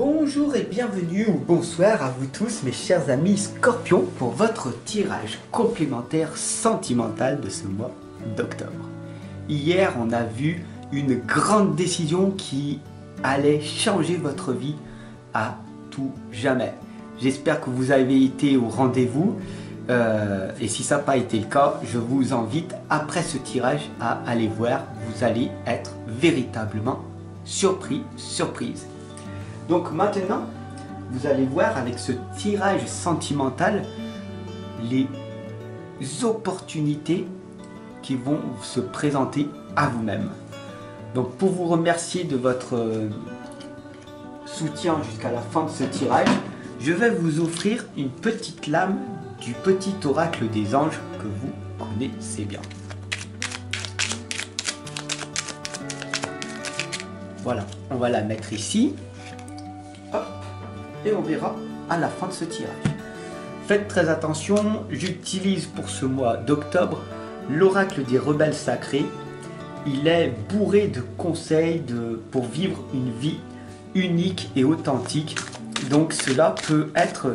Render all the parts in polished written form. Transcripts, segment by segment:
Bonjour et bienvenue ou bonsoir à vous tous mes chers amis Scorpions pour votre tirage complémentaire sentimental de ce mois d'octobre. Hier on a vu une grande décision qui allait changer votre vie à tout jamais. J'espère que vous avez été au rendez-vous et si ça n'a pas été le cas, je vous invite après ce tirage à aller voir. Vous allez être véritablement surprise. Donc maintenant, vous allez voir avec ce tirage sentimental les opportunités qui vont se présenter à vous-même. Donc pour vous remercier de votre soutien jusqu'à la fin de ce tirage, je vais vous offrir une petite lame du petit oracle des anges que vous connaissez bien. Voilà, on va la mettre ici. Hop, et on verra à la fin de ce tirage. Faites très attention, j'utilise pour ce mois d'octobre l'oracle des rebelles sacrés. Il est bourré de conseils pour vivre une vie unique et authentique. Donc cela peut être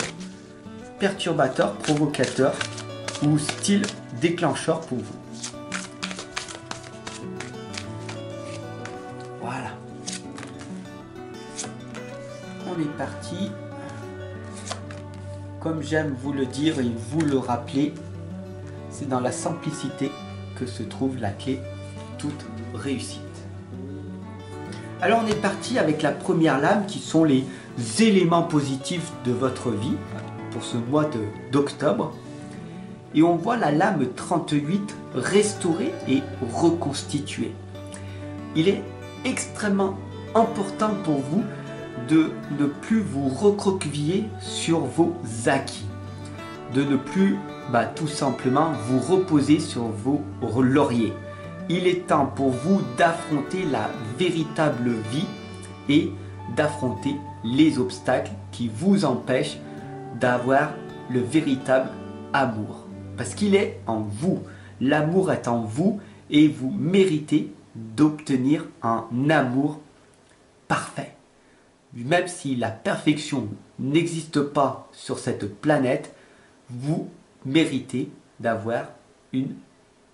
perturbateur, provocateur ou style déclencheur pour vous. Voilà. On est parti. Comme j'aime vous le dire et vous le rappeler, c'est dans la simplicité que se trouve la clé de toute réussite. Alors on est parti avec la première lame qui sont les éléments positifs de votre vie pour ce mois d'octobre. Et on voit la lame 38 restaurée et reconstituée. Il est extrêmement important pour vous de ne plus vous recroqueviller sur vos acquis, de ne plus tout simplement vous reposer sur vos lauriers. Il est temps pour vous d'affronter la véritable vie et d'affronter les obstacles qui vous empêchent d'avoir le véritable amour. Parce qu'il est en vous, l'amour est en vous et vous méritez d'obtenir un amour parfait. Même si la perfection n'existe pas sur cette planète, vous méritez d'avoir une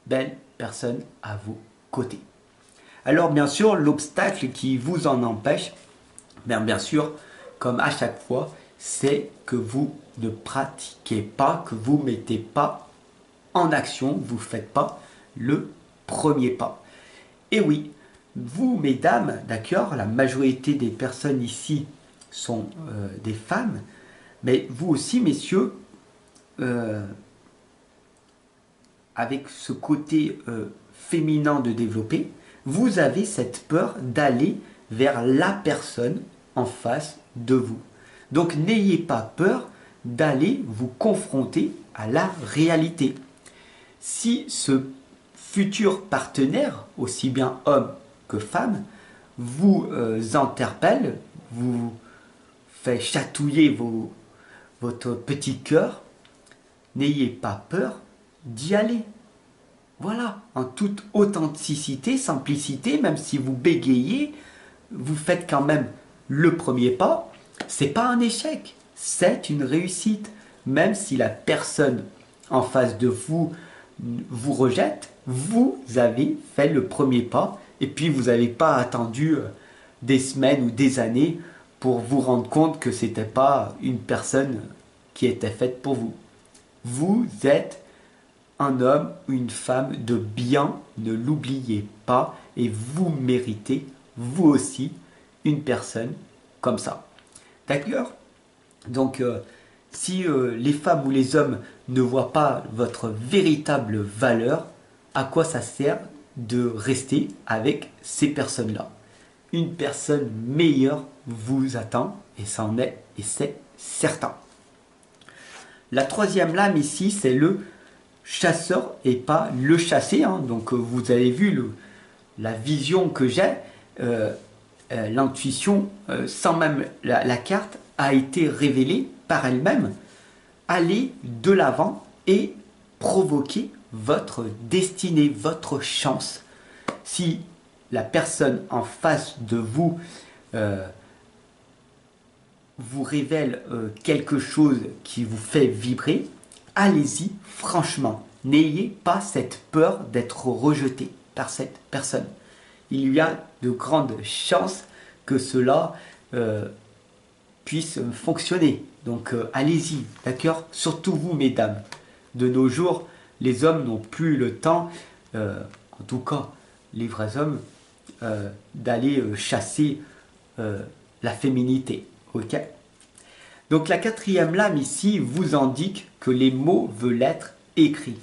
belle personne à vos côtés. Alors bien sûr, l'obstacle qui vous en empêche, bien sûr, comme à chaque fois, c'est que vous ne pratiquez pas, que vous ne mettez pas en action, vous ne faites pas le premier pas. Et oui, vous mesdames, d'accord, la majorité des personnes ici sont des femmes, mais vous aussi messieurs, avec ce côté féminin de développer, vous avez cette peur d'aller vers la personne en face de vous. Donc n'ayez pas peur d'aller vous confronter à la réalité. Si ce futur partenaire, aussi bien homme que femme, vous interpelle, vous fait chatouiller votre petit cœur, n'ayez pas peur d'y aller. Voilà, en toute authenticité, simplicité, même si vous bégayez, vous faites quand même le premier pas. C'est pas un échec, c'est une réussite. Même si la personne en face de vous vous rejette, vous avez fait le premier pas et puis vous n'avez pas attendu des semaines ou des années pour vous rendre compte que ce n'était pas une personne qui était faite pour vous. Vous êtes un homme ou une femme de bien, ne l'oubliez pas, et vous méritez, vous aussi, une personne comme ça. D'accord? Donc, si les femmes ou les hommes ne voient pas votre véritable valeur, à quoi ça sert de rester avec ces personnes-là? Une personne meilleure vous attend, et c'en est, et c'est certain. La troisième lame ici, c'est le chasseur et pas le chassé. Donc vous avez vu la vision que j'ai, l'intuition, sans même la carte, a été révélée par elle-même. Allez de l'avant et provoquez votre destinée, votre chance. Si la personne en face de vous vous révèle quelque chose qui vous fait vibrer, allez-y franchement. N'ayez pas cette peur d'être rejeté par cette personne. Il y a de grandes chances que cela puisse fonctionner. Donc allez-y, d'accord? Surtout vous, mesdames. De nos jours, les hommes n'ont plus le temps, en tout cas les vrais hommes, d'aller chasser la féminité. Ok? Donc la quatrième lame ici vous indique que les mots veulent être écrits.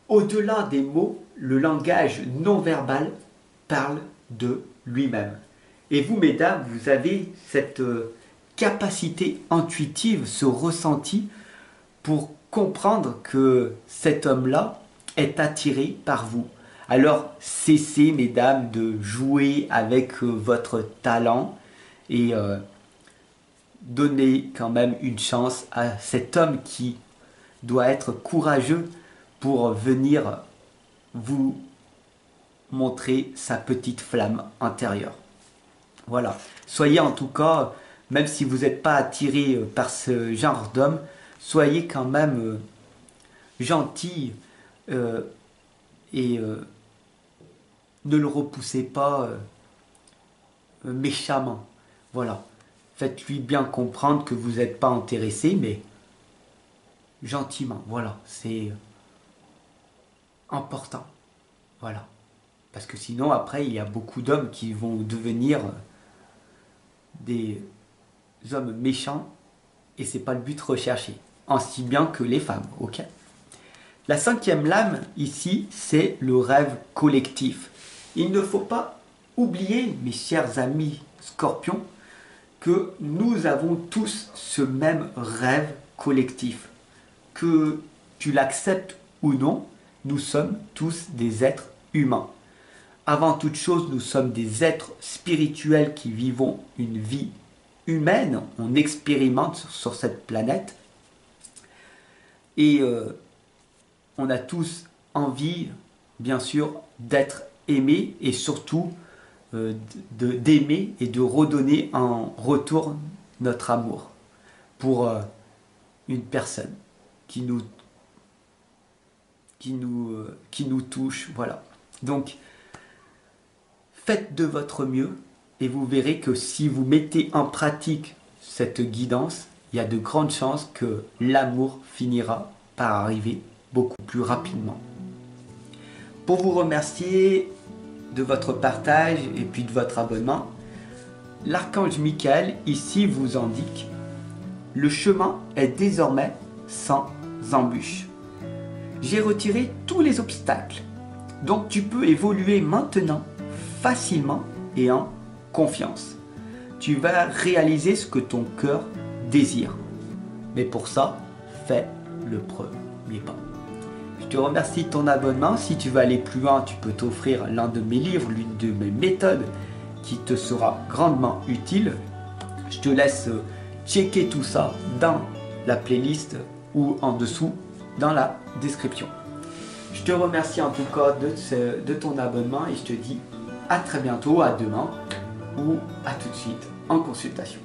Au-delà des mots, le langage non verbal parle de lui-même. Et vous, mesdames, vous avez cette capacité intuitive, ce ressenti pour comprendre que cet homme-là est attiré par vous. Alors cessez, mesdames, de jouer avec votre talent et donnez quand même une chance à cet homme qui doit être courageux pour venir vous montrer sa petite flamme intérieure. Voilà. Soyez en tout cas, même si vous n'êtes pas attiré par ce genre d'homme, soyez quand même gentil et ne le repoussez pas méchamment. Voilà. Faites-lui bien comprendre que vous n'êtes pas intéressé, mais gentiment. Voilà. C'est important. Voilà. Parce que sinon, après, il y a beaucoup d'hommes qui vont devenir des hommes méchants et c'est pas le but recherché. Ainsi bien que les femmes, ok? La cinquième lame, ici, c'est le rêve collectif. Il ne faut pas oublier, mes chers amis scorpions, que nous avons tous ce même rêve collectif. Que tu l'acceptes ou non, nous sommes tous des êtres humains. Avant toute chose, nous sommes des êtres spirituels qui vivons une vie humaine. On expérimente sur cette planète. Et on a tous envie, bien sûr, d'être aimés et surtout d'aimer et de redonner en retour notre amour pour une personne qui nous touche. Voilà. Donc, faites de votre mieux et vous verrez que si vous mettez en pratique cette guidance, il y a de grandes chances que l'amour finira par arriver beaucoup plus rapidement. Pour vous remercier de votre partage et puis de votre abonnement, l'archange Michael ici vous indique: le chemin est désormais sans embûche. J'ai retiré tous les obstacles, donc tu peux évoluer maintenant facilement et en confiance. Tu vas réaliser ce que ton cœur désire. Mais pour ça, fais le premier pas. Je te remercie de ton abonnement. Si tu veux aller plus loin, tu peux t'offrir l'un de mes livres, l'une de mes méthodes qui te sera grandement utile. Je te laisse checker tout ça dans la playlist ou en dessous dans la description. Je te remercie en tout cas de ton abonnement et je te dis à très bientôt, à demain ou à tout de suite en consultation.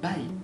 Bye!